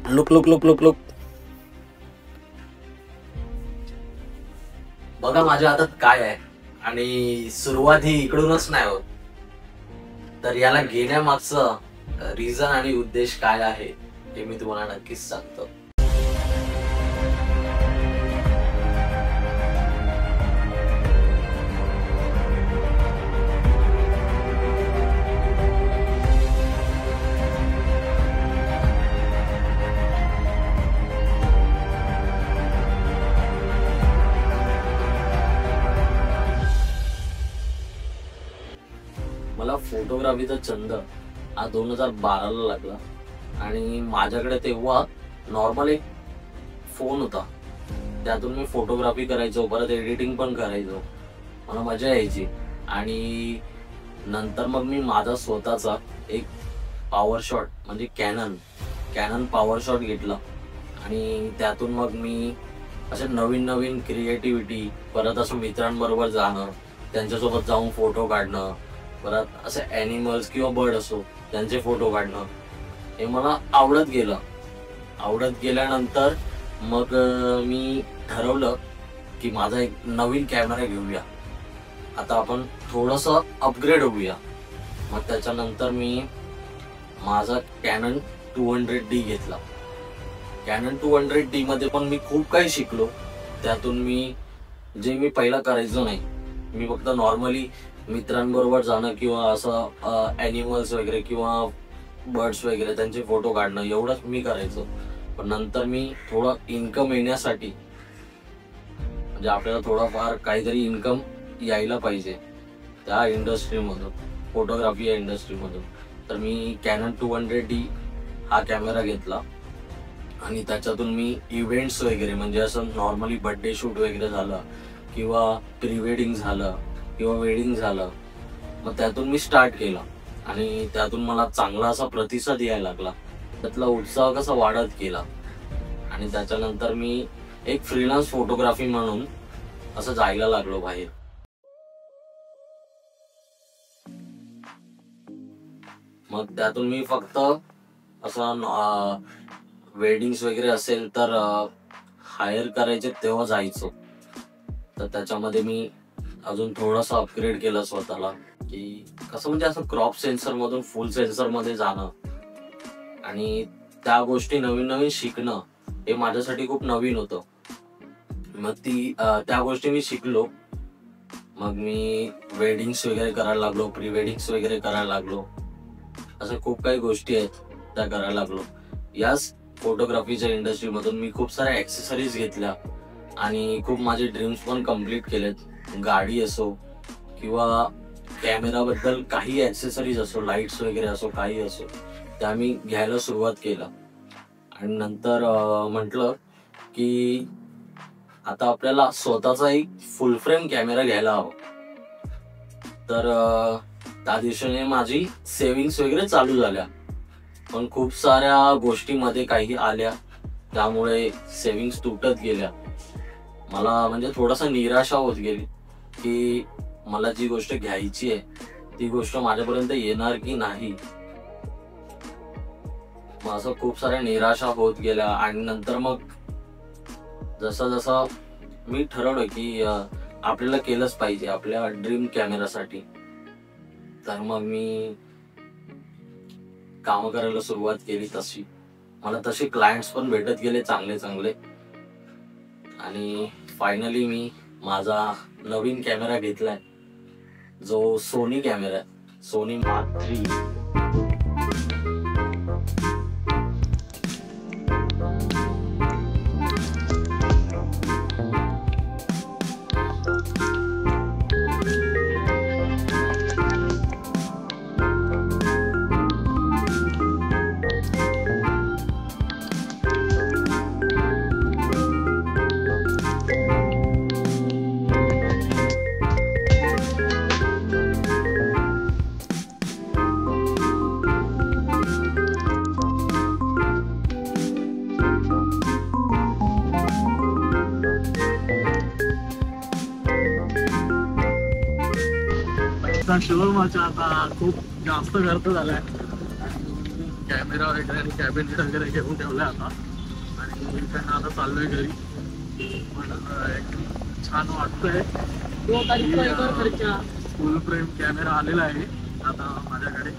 Look look look look look बघा माझ्या हातात काय आहे आणि सुरुवात ही इकडूनच नाही होत. तर याला घेण्यामागचं रिझन आणि उद्देश काय आहे हे मी तुम्हाला नक्कीच सांगतो. मला फोटोग्राफीचा छंद हा 2012ला लागला आणि माझ्याकडे तेव्हा नॉर्मल एक फोन होता. त्यातून मी फोटोग्राफी करायचो, परत एडिटिंग पण करायचो. मला मजा यायची. आणि नंतर मग मी माझा स्वतःचा एक पॉवर शॉट म्हणजे कॅनन पॉवर शॉट घेतला आणि त्यातून मग मी असे नवीन नवीन क्रिएटिव्हिटी, परत असं मित्रांबरोबर जाणं, त्यांच्यासोबत जाऊन फोटो काढणं, परत असे ॲनिमल्स किंवा बर्ड असो त्यांचे फोटो काढणं हे मला आवडत गेलं. आवडत गेल्यानंतर मग मी ठरवलं की माझा एक नवीन कॅमेरा घेऊया, आता आपण थोडंसं अपग्रेड होऊया. मग त्याच्यानंतर मी माझा कॅनन 200D घेतला. कॅनन 200D मध्ये पण मी खूप काही शिकलो. त्यातून मी पहिला करायचो नाही, मी फक्त नॉर्मली मित्रांबरोबर जाणं किंवा असं ॲनिमल्स वगैरे किंवा बर्ड्स वगैरे त्यांचे फोटो काढणं एवढंच मी करायचो. पण नंतर मी थोडं इन्कम येण्यासाठी, म्हणजे आपल्याला थोडाफार काहीतरी इन्कम यायला पाहिजे त्या इंडस्ट्रीमधून, फोटोग्राफी या इंडस्ट्रीमधून, तर मी कॅनन 200D हा कॅमेरा घेतला आणि त्याच्यातून मी इव्हेंट्स वगैरे, म्हणजे असं नॉर्मली बर्थडे शूट वगैरे झालं किंवा प्री वेडिंग झालं किंवा वेडिंग झालं, मग त्यातून मी स्टार्ट केला आणि त्यातून मला चांगला असा प्रतिसाद यायला लागला. त्यातला उत्साह कसा वाढत गेला आणि त्याच्यानंतर मी एक फ्रीलान्स फोटोग्राफी म्हणून असं जायला लागलो बाहेर. मग त्यातून मी फक्त असं वेडिंग्स वगैरे असेल तर हायर करायचे तेव्हा जायचो. तर त्याच्यामध्ये मी अजून थोडंसं अपग्रेड केलं स्वतःला, की कसं म्हणजे असं क्रॉप सेन्सर मधून फुल सेन्सर मध्ये जाणं आणि त्या गोष्टी नवीन नवीन शिकणं हे माझ्यासाठी खूप नवीन होतं. मग त्या गोष्टी मी शिकलो. मग मी वेडिंग्स वगैरे करायला लागलो, प्री वेडिंग्स वगैरे करायला लागलो. असं खूप काही गोष्टी आहेत त्या करायला लागलो. याच फोटोग्राफीच्या इंडस्ट्रीमधून मी खूप साऱ्या ॲक्सेसरीज घेतल्या आणि खूप माझे ड्रीम्स पण कम्प्लीट केलेत. गाडी असो किंवा कॅमेराबद्दल काही ॲक्सेसरीज असो, लाईट्स वगैरे असो, काही असो, त्या मी घ्यायला सुरुवात केलं. आणि नंतर म्हटलं की आता आपल्याला स्वतःचा एक फुल फ्रेम कॅमेरा घ्यायला हवा. तर त्या दिवशीने माझी सेविंग्स वगैरे चालू झाल्या, पण खूप साऱ्या गोष्टीमध्ये काही आल्या त्यामुळे सेविंग्स तुटत गेल्या. मला म्हणजे थोडासा निराशा होत गेली की मला जी गोष्ट घ्यायची आहे ती गोष्ट माझ्यापर्यंत येणार की नाही. मग असं खूप साऱ्या निराशा होत गेल्या. आणि नंतर मग जसं जसं मी ठरवलं की आपल्याला केलंच पाहिजे आपल्या ड्रीम कॅमेरासाठी, तर मग मी काम करायला सुरुवात केली. तशी मला तसे क्लायंट्स पण भेटत गेले चांगले चांगले आणि फायनली मी माझा नवीन कॅमेरा घेतलाय जो सोनी कॅमेरा आहे, सोनी मार्क 3. शोरूमाचा आता खूप जास्त खर्च झालाय. कॅमेरा वगैरे आणि कॅबिनेट वगैरे घेऊन ठेवलं आता आणि इकडनं आता चाललोय घरी. पण एकदम छान वाटतंय. फुल फ्रेम कॅमेरा आलेला आहे आता माझ्याकडे.